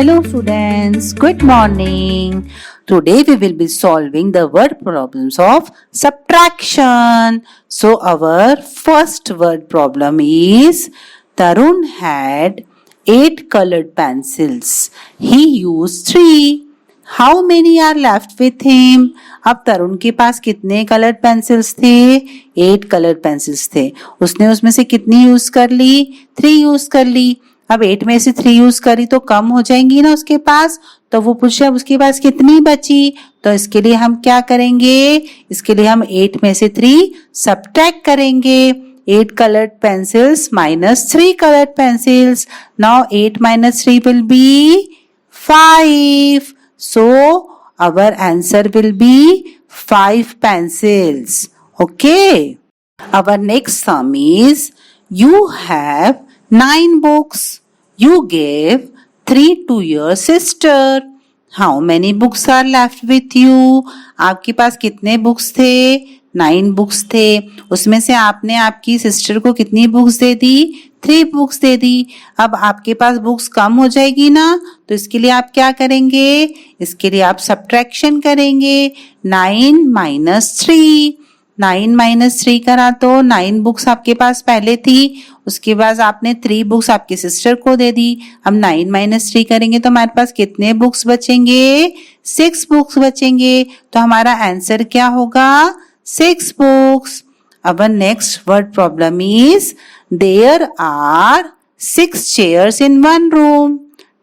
Hello students, good morning. Today we will be solving the word problems of subtraction. So our first word problem is Tarun had 8 colored pencils. He used 3. How many are left with him? अब तरुण के पास कितने colour pencils थे? 8 colour pencils थे. उसने उसमें से कितनी use कर ली? 3 यूज कर ली. अब 8 में से 3 यूज करी तो कम हो जाएंगी ना उसके पास. तो वो पूछा उसके पास कितनी बची. तो इसके लिए हम क्या करेंगे? इसके लिए हम 8 में से 3 सब्ट्रैक्ट करेंगे. 8 colored pencils minus 3 colored pencils. Now 8 minus 3 will be 5. So our answer will be 5 pencils. Okay. Our next sum is you have 9 books. You gave 3 to your sister. How many books are left with you? आपके पास कितने books थे? 9 books थे. उसमें से आपने आपकी sister को कितनी बुक्स दे दी? 3 बुक्स दे दी. अब आपके पास बुक्स कम हो जाएगी ना, तो इसके लिए आप क्या करेंगे? इसके लिए आप सब्ट्रैक्शन करेंगे. 9 माइनस 3. 9 माइनस 3 करा तो 9 बुक्स आपके पास पहले थी, उसके बाद आपने 3 बुक्स आपकी सिस्टर को दे दी. अब 9 माइनस 3 करेंगे तो हमारे पास कितने बुक्स बचेंगे? 6 बुक्स बचेंगे. तो हमारा आंसर क्या होगा? 6 books. Our next word problem is there are 6 chairs in one room.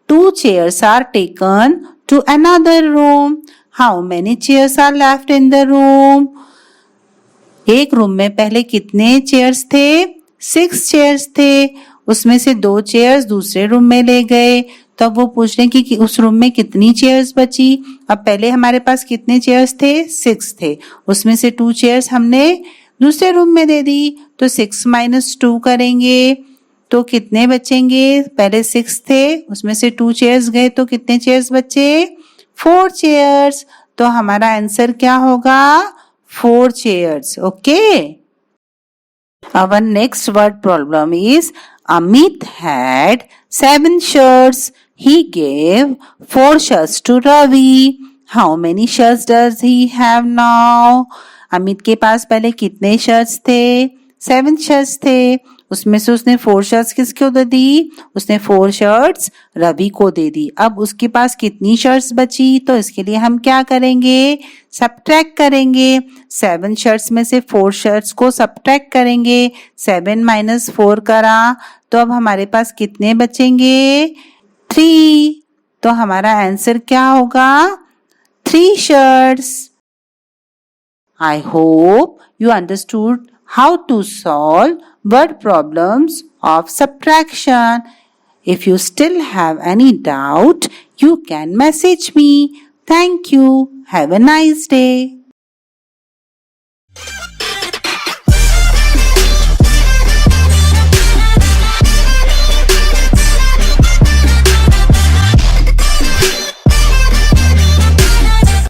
2 chairs are taken to another room. How many chairs are left in the room? एक रूम में पहले कितने चेयर्स थे? 6 चेयर्स थे. उसमें से 2 चेयर्स दूसरे रूम में ले गए. तो अब वो पूछ रहे हैं कि उस रूम में कितनी चेयर्स बची. अब पहले हमारे पास कितने चेयर्स थे? 6 थे. उसमें से 2 चेयर्स हमने दूसरे रूम में दे दी. तो 6 माइनस 2 करेंगे तो कितने बचेंगे? पहले 6 थे, उसमें से 2 चेयर्स गए तो कितने चेयर्स बचे? 4 चेयर्स. तो हमारा आंसर क्या होगा? 4 chairs. Okay. Our next word problem is Amit had 7 shirts. He gave 4 shirts to Ravi. How many shirts does he have now? Amit के पास पहले कितने शर्ट्स थे? 7 शर्ट्स थे. उसमें से उसने 4 शर्ट्स किसको दे दी? उसने 4 शर्ट्स रवि को दे दी. अब उसके पास कितनी शर्ट्स बची? तो इसके लिए हम क्या करेंगे? सब्ट्रैक्ट करेंगे. 7 शर्ट्स में से 4 शर्ट्स को सब्ट्रैक्ट करेंगे. 7 माइनस 4 करा तो अब हमारे पास कितने बचेंगे? 3. तो हमारा आंसर क्या होगा? 3 shirts. I hope you understood how to solve word problems of subtraction. If you still have any doubt, you can message me. Thank you. Have a nice day.